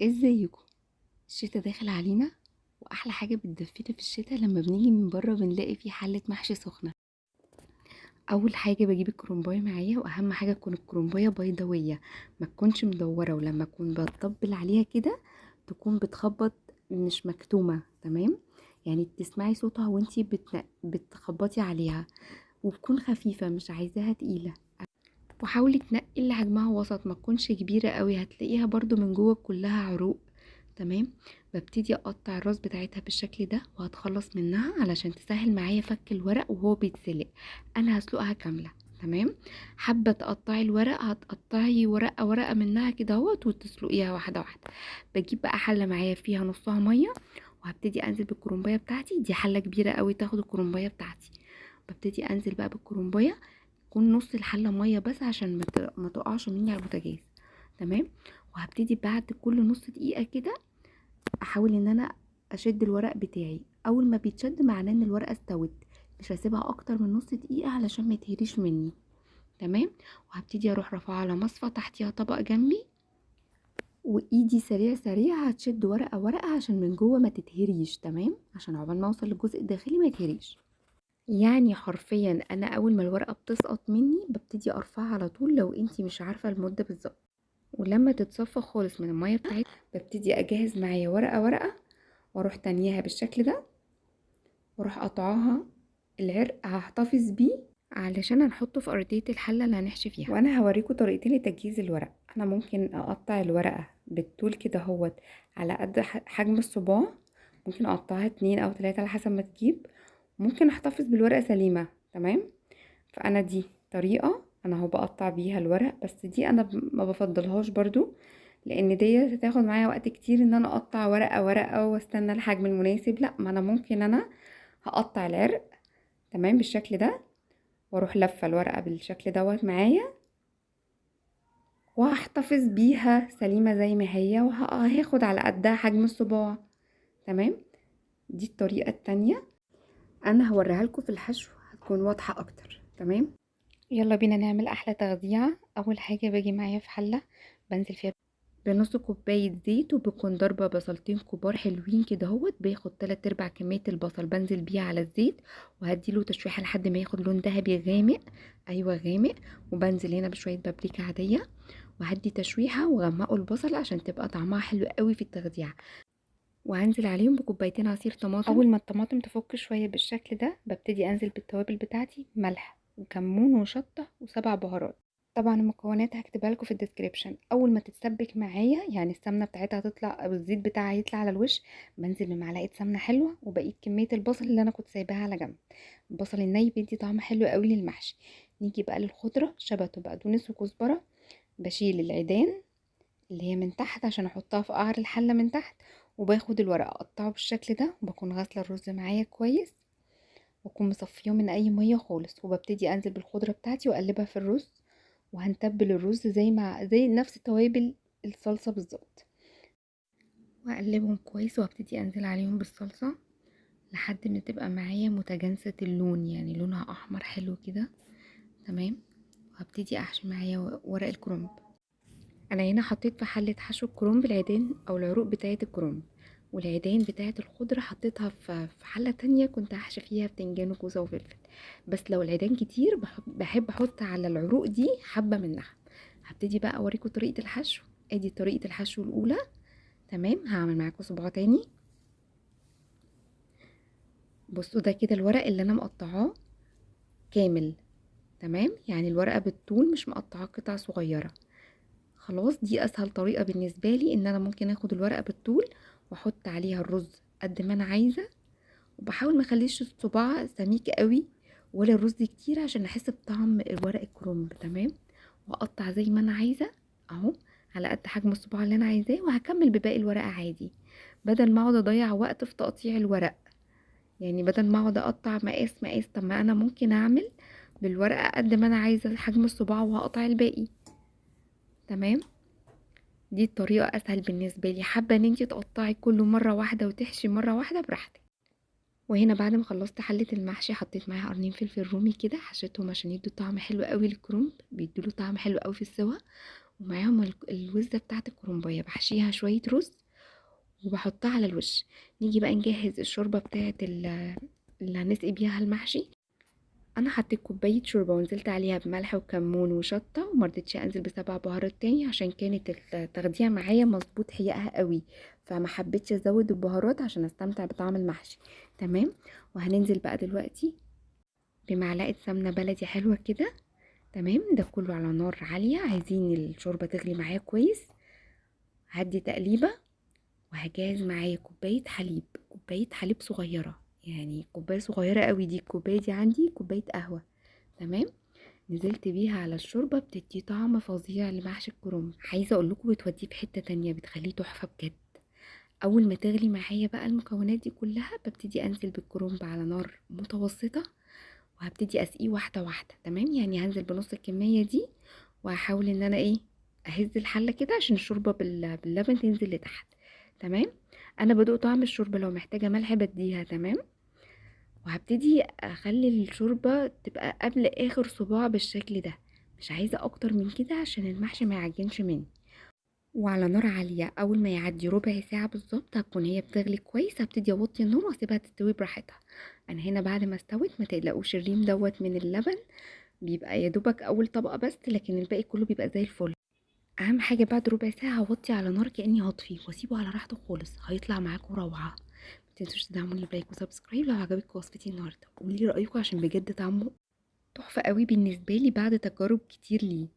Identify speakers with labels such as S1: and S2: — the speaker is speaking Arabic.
S1: ازيكم؟ الشتا داخل علينا، واحلى حاجه بتدفينا في الشتا لما بنيجي من بره بنلاقي في حله محشي سخنه. اول حاجه بجيب الكرنبايه معايا، واهم حاجه تكون الكرنبايه بيضاويه، ما تكونش مدوره، ولما اكون بطبل عليها كده تكون بتخبط، مش مكتومه. تمام؟ يعني تسمعي صوتها وانتي بتخبطي عليها، وتكون خفيفه، مش عايزاها تقيله. وحاولي تنقي اللي حجمها وسط، ما تكونش كبيره قوي، هتلاقيها برضو من جوه كلها عروق. تمام؟ ببتدي اقطع الراس بتاعتها بالشكل ده، وهتخلص منها علشان تسهل معايا فك الورق وهو بيتسلق. انا هسلقها كامله. تمام؟ حابه تقطعي الورق، هتقطعي ورقه ورقه منها كده اهوت وتسلقيها واحده واحده. بجيب بقى حله معايا فيها نصها ميه، وهبتدي انزل بالكرنبايه بتاعتي. دي حله كبيره قوي تاخد الكرنبايه بتاعتي. ببتدي انزل بقى بالكرنبايه، يكون نص الحله ميه بس عشان ما تقعش مني على البوتاجاز. تمام؟ وهبتدي بعد كل نص دقيقه كده احاول ان انا اشد الورق بتاعي. اول ما بيتشد معناه ان الورقه استوت. مش هسيبها اكتر من نص دقيقه علشان ما يتهريش مني. تمام؟ وهبتدي اروح رافعه على مصفى، تحتيها طبق جنبي، وايدي سريع سريع هتشد ورقه ورقه عشان من جوه ما تتهريش. تمام؟ عشان عقبال ما اوصل للجزء الداخلي ما يتهريش. يعني حرفيا انا اول ما الورقه بتسقط مني ببتدي ارفعها على طول، لو انتي مش عارفه المده بالظبط. ولما تتصفى خالص من الميه بتاعتها ببتدي اجهز معايا ورقه ورقه، واروح تانيها بالشكل ده، واروح قطعاها. العرق هحتفظ بيه علشان هنحطه في ارضية الحلة اللي هنحشي فيها. وانا هوريكم طريقتين لتجهيز الورق. انا ممكن اقطع الورقة بالطول كده هوت، على قد حجم الصباع. ممكن اقطعها 2 أو 3 على حسب ما تجيب. ممكن احتفظ بالورقة سليمة. تمام؟ فانا دي طريقة انا هو بقطع بيها الورق، بس دي انا ما بفضلهاش برضو، لان دي هتاخد معايا وقت كتير ان انا اقطع ورقة ورقة واستنى الحجم المناسب. لا، ما انا ممكن انا هقطع العرق. تمام؟ بالشكل ده، واروح لفه الورقه بالشكل دوت معايا، وهحتفظ بيها سليمه زي ما هي، وهاخد على قدها حجم الصباع. تمام؟ دي الطريقه التانية، انا هوريها لكم في الحشو هتكون واضحه اكتر. تمام؟ يلا بينا نعمل احلى تغذية. اول حاجه باجي معايا في حله، بنزل فيها بنص كوباية زيت، وبكون ضربة بصلتين كبار حلوين كده اهوت. باخد 3/4 كمية البصل بنزل بيها على الزيت، وهديله تشويحة لحد ما ياخد لون ذهبي غامق. ايوه غامق. وبنزل هنا بشوية بابريكا عادية، وهدي تشويحة وغمقوا البصل عشان تبقى طعمها حلو قوي في التغذية. وهنزل عليهم بكوبايتين عصير طماطم. اول ما الطماطم تفك شوية بالشكل ده ببتدي انزل بالتوابل بتاعتي: ملح وكمون وشطة وسبع بهارات. طبعا المكونات هكتبها لكم في الديسكريبشن. اول ما تتسبك معايا، يعني السمنه بتاعتها تطلع او الزيت بتاعها يطلع على الوش، بنزل بمعلقه سمنه حلوه وبقيه كميه البصل اللي انا كنت سايباها على جنب. البصل الني بيدي طعم حلو قوي للمحشي. نيجي بقى للخضره: شبت وبقدونس وكزبره. بشيل العيدان اللي هي من تحت عشان احطها في قعر الحله من تحت، وباخد الورق اقطعه بالشكل ده، وبكون غاسله الرز معايا كويس، واكون مصفيه من اي ميه خالص، وببتدي انزل بالخضره بتاعتي واقلبها في الرز. وهنتبل الرز زي نفس توابل الصلصة بالظبط، واقلبهم كويس، وهبتدي انزل عليهم بالصلصة لحد ما تبقى معايا متجانسة اللون، يعني لونها احمر حلو كده. تمام؟ وهبتدي احشي معايا ورق الكرنب. انا هنا حطيت في حلة حشو الكرنب العيدان او العروق بتاعة الكرنب، والعيدان بتاعة الخضرة حطيتها في حلة تانية كنت هحشي فيها بتنجان وكوسة وفلفل. بس لو العيدان كتير بحب احط على العروق دي حبة منها. هبتدي بقى اوريكم طريقة الحشو. ادي طريقة الحشو الاولى. تمام؟ هعمل معاكم صباع تاني. بصوا ده كده الورق اللي انا مقطعاه كامل. تمام؟ يعني الورقة بالطول، مش مقطعاه قطع صغيرة. خلاص، دي اسهل طريقة بالنسبة لي، ان انا ممكن اخد الورقة بالطول واحط عليها الرز قد ما انا عايزة، وبحاول ما اخليش الصباع سميك قوي ولا الرز كتير عشان احس بطعم الورق الكرنب. تمام؟ واقطع زي ما انا عايزة اهو، على قد حجم الصباع اللي انا عايزاه، وهكمل بباقي الورقة عادي، بدل ما اقعد اضيع وقت في تقطيع الورق. يعني بدل ما اقعد اقطع مقاس مقاس، طب ما انا ممكن اعمل بالورقة قد ما انا عايزة حجم الصباع وهقطع الباقي. تمام؟ دي الطريقة اسهل بالنسبة لي. حابة ان انتي تقطعي كله مرة واحدة وتحشي مرة واحدة براحتك. وهنا بعد ما خلصت حلة المحشي حطيت معاها قرنين فلفل رومي كده، حشيتهم عشان يدوا طعم حلو قوي للكرنب، بيدوله طعم حلو قوي في السوا. ومعاهم الوزة بتاعة الكرنباية، بحشيها شوية رز وبحطها على الوش. نيجي بقى نجهز الشوربة بتاعة اللي هنسقي بيها المحشي. انا حطيت كوبايه شوربه ونزلت عليها بملح وكمون وشطه، ومرضتش انزل بسبع بهارات تاني عشان كانت التغذيه معايا مظبوط حيقها قوي، فما حبيتش ازود البهارات عشان استمتع بطعم المحشي. تمام. وهننزل بقى دلوقتي بمعلقه سمنه بلدي حلوه كده. تمام، ده كله على نار عاليه. عايزين الشوربه تغلي معايا كويس. هدي تقليبه وهجهز معايا كوبايه حليب، كوبايه حليب صغيره، يعني كوبايه صغيره قوي. دي الكوبايه دي عندي كوبايه قهوه. تمام. نزلت بيها على الشوربة، بتدي طعم فظيع لمحشي الكرنب. عايزة اقول لكم بتوديه في حتة تانية، بتخليه تحفة بجد. اول ما تغلي معايا بقى المكونات دي كلها، ببتدي انزل بالكرنب على نار متوسطة، وهبتدي اسقيه واحدة واحدة. تمام، يعني هنزل بنص الكمية دي، وهحاول ان انا ايه، اهز الحلة كده عشان الشوربة باللبن تنزل لتحت. تمام. انا بدوق طعم الشوربة، لو محتاجة ملح بديها. تمام. وهبتدي اخلي الشوربة تبقى قبل اخر صباع بالشكل ده، مش عايزة اكتر من كده عشان المحشي ما يعجنش مني. وعلى نار عالية، اول ما يعدي ربع ساعة بالظبط هتكون هي بتغلي كويس، هبتدي اوطي النار واسيبها تستوي براحتها. انا هنا بعد ما استوت، ما تقلقوش الريم دوت من اللبن بيبقى يا دوبك اول طبقة بس، لكن الباقي كله بيبقى زي الفل. اهم حاجة بعد ربع ساعة هوطي على نار كأني هطفي واسيبه على راحته خالص، هيطلع معاكم روعة. متنسوش تدعموني بلايك وسبسكرايب لو عجبتكم وصفتي النهارده، قولي رأيكم عشان بجد طعمه تحفة قوي بالنسبة لي بعد تجارب كتير ليه.